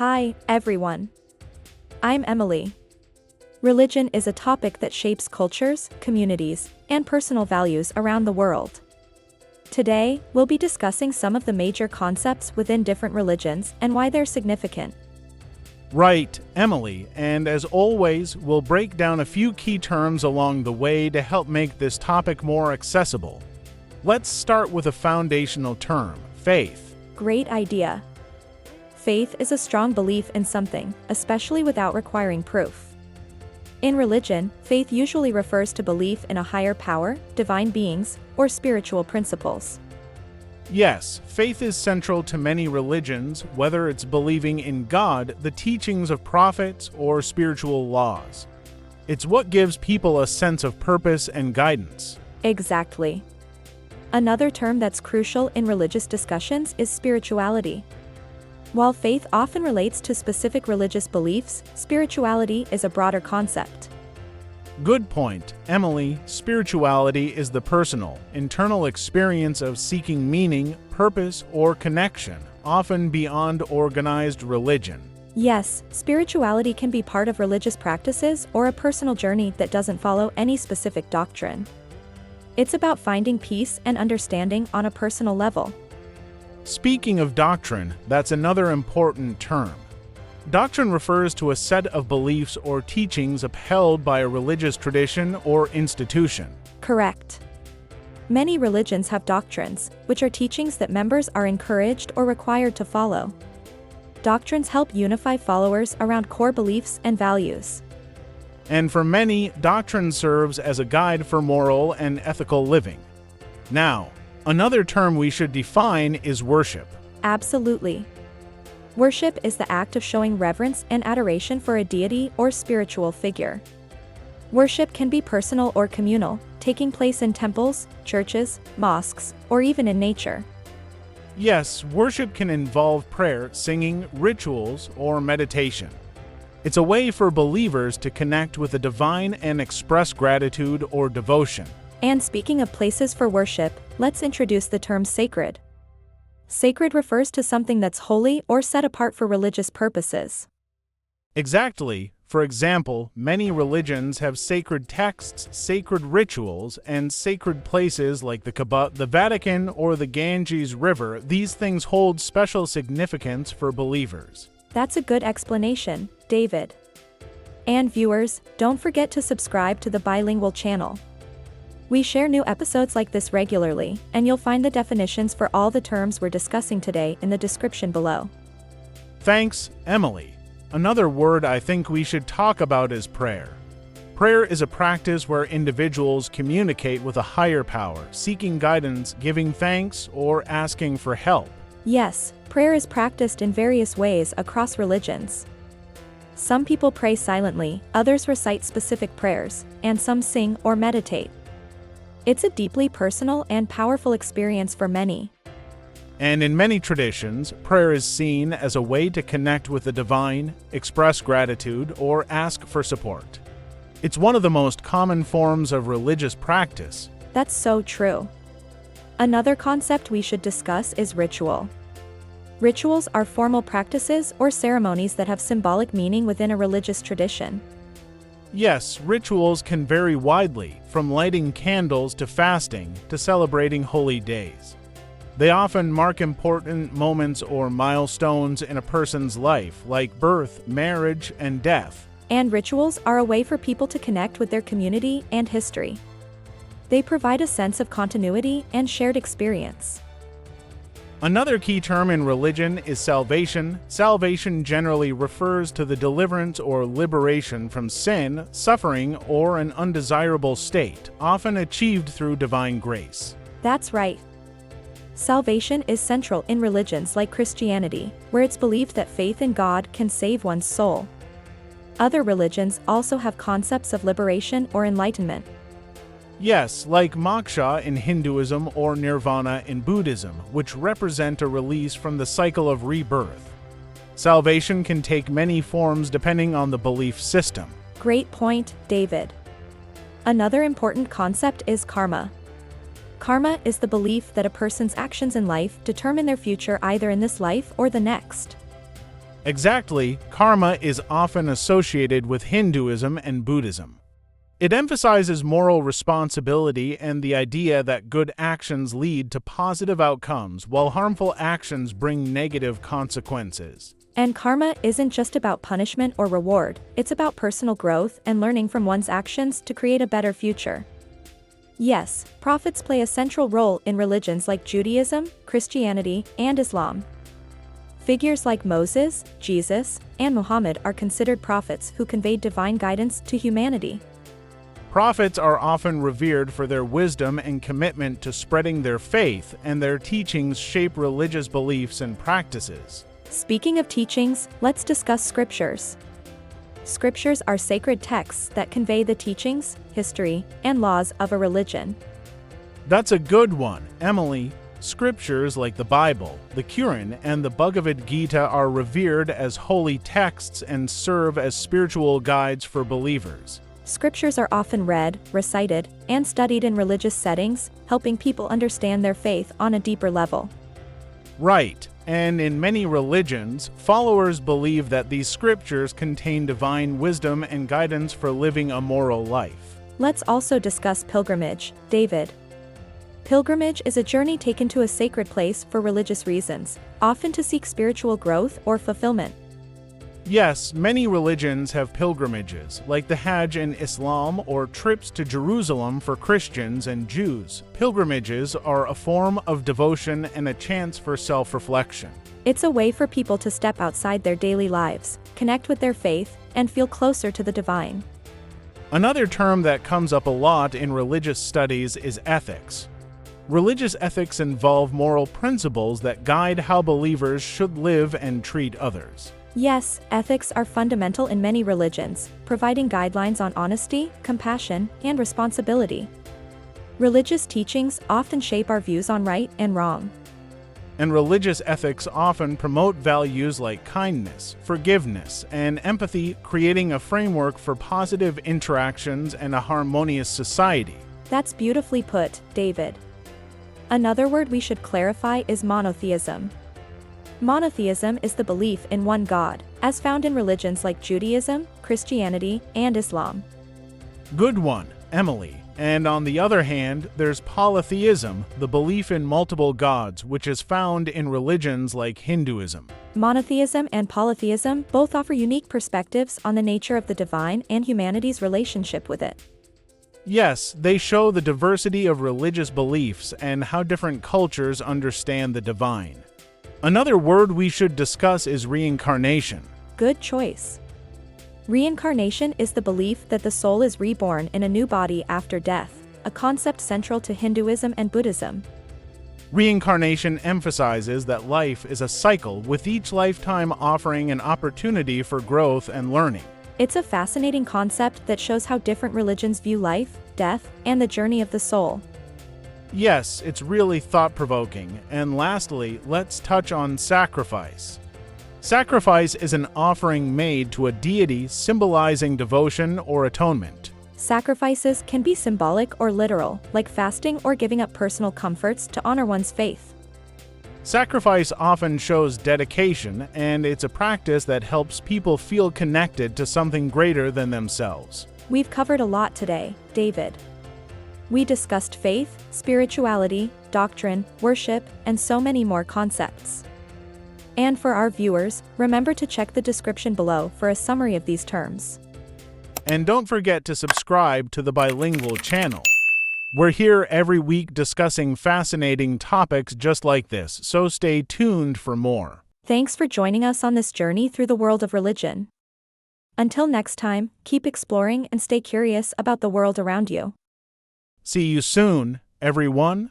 Hi, everyone. I'm Emily. Religion is a topic that shapes cultures, communities, and personal values around the world. Today, we'll be discussing some of the major concepts within different religions and why they're significant. Right, Emily, and as always, we'll break down a few key terms along the way to help make this topic more accessible. Let's start with a foundational term, faith. Great idea. Faith is a strong belief in something, especially without requiring proof. In religion, faith usually refers to belief in a higher power, divine beings, or spiritual principles. Yes, faith is central to many religions, whether it's believing in God, the teachings of prophets, or spiritual laws. It's what gives people a sense of purpose and guidance. Exactly. Another term that's crucial in religious discussions is spirituality. While faith often relates to specific religious beliefs, spirituality is a broader concept. Good point, Emily. Spirituality is the personal, internal experience of seeking meaning, purpose, or connection, often beyond organized religion. Yes, spirituality can be part of religious practices or a personal journey that doesn't follow any specific doctrine. It's about finding peace and understanding on a personal level. Speaking of doctrine, that's another important term. Doctrine refers to a set of beliefs or teachings upheld by a religious tradition or institution. Correct. Many religions have doctrines, which are teachings that members are encouraged or required to follow. Doctrines help unify followers around core beliefs and values. And for many, doctrine serves as a guide for moral and ethical living. Now, another term we should define is worship. Absolutely. Worship is the act of showing reverence and adoration for a deity or spiritual figure. Worship can be personal or communal, taking place in temples, churches, mosques, or even in nature. Yes, worship can involve prayer, singing, rituals, or meditation. It's a way for believers to connect with the divine and express gratitude or devotion. And speaking of places for worship, let's introduce the term sacred. Sacred refers to something that's holy or set apart for religious purposes. Exactly. For example, many religions have sacred texts, sacred rituals, and sacred places like the Kaaba, the Vatican, or the Ganges River. These things hold special significance for believers. That's a good explanation, David. And viewers, don't forget to subscribe to the Bilingual Channel. We share new episodes like this regularly, and you'll find the definitions for all the terms we're discussing today in the description below. Thanks, Emily. Another word I think we should talk about is prayer. Prayer is a practice where individuals communicate with a higher power, seeking guidance, giving thanks, or asking for help. Yes, prayer is practiced in various ways across religions. Some people pray silently, others recite specific prayers, and some sing or meditate. It's a deeply personal and powerful experience for many. And in many traditions, prayer is seen as a way to connect with the divine, express gratitude, or ask for support. It's one of the most common forms of religious practice. That's so true. Another concept we should discuss is ritual. Rituals are formal practices or ceremonies that have symbolic meaning within a religious tradition. Yes, rituals can vary widely, from lighting candles to fasting to celebrating holy days. They often mark important moments or milestones in a person's life, like birth, marriage, and death. And rituals are a way for people to connect with their community and history. They provide a sense of continuity and shared experience. Another key term in religion is salvation. Salvation generally refers to the deliverance or liberation from sin, suffering, or an undesirable state, often achieved through divine grace. That's right. Salvation is central in religions like Christianity, where it's believed that faith in God can save one's soul. Other religions also have concepts of liberation or enlightenment. Yes, like moksha in Hinduism or nirvana in Buddhism, which represent a release from the cycle of rebirth. Salvation can take many forms depending on the belief system. Great point, David. Another important concept is karma. Karma is the belief that a person's actions in life determine their future either in this life or the next. Exactly, karma is often associated with Hinduism and Buddhism. It emphasizes moral responsibility and the idea that good actions lead to positive outcomes while harmful actions bring negative consequences. And karma isn't just about punishment or reward, it's about personal growth and learning from one's actions to create a better future. Yes, prophets play a central role in religions like Judaism, Christianity, and Islam. Figures like Moses, Jesus, and Muhammad are considered prophets who conveyed divine guidance to humanity. Prophets are often revered for their wisdom and commitment to spreading their faith, and their teachings shape religious beliefs and practices. Speaking of teachings, let's discuss scriptures. Scriptures are sacred texts that convey the teachings, history, and laws of a religion. That's a good one, Emily. Scriptures like the Bible, the Quran, and the Bhagavad Gita are revered as holy texts and serve as spiritual guides for believers. Scriptures are often read, recited, and studied in religious settings, helping people understand their faith on a deeper level. Right, and in many religions, followers believe that these scriptures contain divine wisdom and guidance for living a moral life. Let's also discuss pilgrimage, David. Pilgrimage is a journey taken to a sacred place for religious reasons, often to seek spiritual growth or fulfillment. Yes, many religions have pilgrimages, like the Hajj in Islam or trips to Jerusalem for Christians and Jews. Pilgrimages are a form of devotion and a chance for self-reflection. It's a way for people to step outside their daily lives, connect with their faith, and feel closer to the divine. Another term that comes up a lot in religious studies is ethics. Religious ethics involve moral principles that guide how believers should live and treat others. Yes, ethics are fundamental in many religions, providing guidelines on honesty, compassion, and responsibility. Religious teachings often shape our views on right and wrong. And religious ethics often promote values like kindness, forgiveness, and empathy, creating a framework for positive interactions and a harmonious society. That's beautifully put, David. Another word we should clarify is monotheism. Monotheism is the belief in one God, as found in religions like Judaism, Christianity, and Islam. Good one, Emily. And on the other hand, there's polytheism, the belief in multiple gods, which is found in religions like Hinduism. Monotheism and polytheism both offer unique perspectives on the nature of the divine and humanity's relationship with it. Yes, they show the diversity of religious beliefs and how different cultures understand the divine. Another word we should discuss is reincarnation. Good choice. Reincarnation is the belief that the soul is reborn in a new body after death, a concept central to Hinduism and Buddhism. Reincarnation emphasizes that life is a cycle, with each lifetime offering an opportunity for growth and learning. It's a fascinating concept that shows how different religions view life, death, and the journey of the soul. Yes, it's really thought-provoking. And lastly, let's touch on sacrifice. Sacrifice is an offering made to a deity symbolizing devotion or atonement. Sacrifices can be symbolic or literal, like fasting or giving up personal comforts to honor one's faith. Sacrifice often shows dedication, and it's a practice that helps people feel connected to something greater than themselves. We've covered a lot today, David. We discussed faith, spirituality, doctrine, worship, and so many more concepts. And for our viewers, remember to check the description below for a summary of these terms. And don't forget to subscribe to the Bilingual Channel. We're here every week discussing fascinating topics just like this, so stay tuned for more. Thanks for joining us on this journey through the world of religion. Until next time, keep exploring and stay curious about the world around you. See you soon, everyone.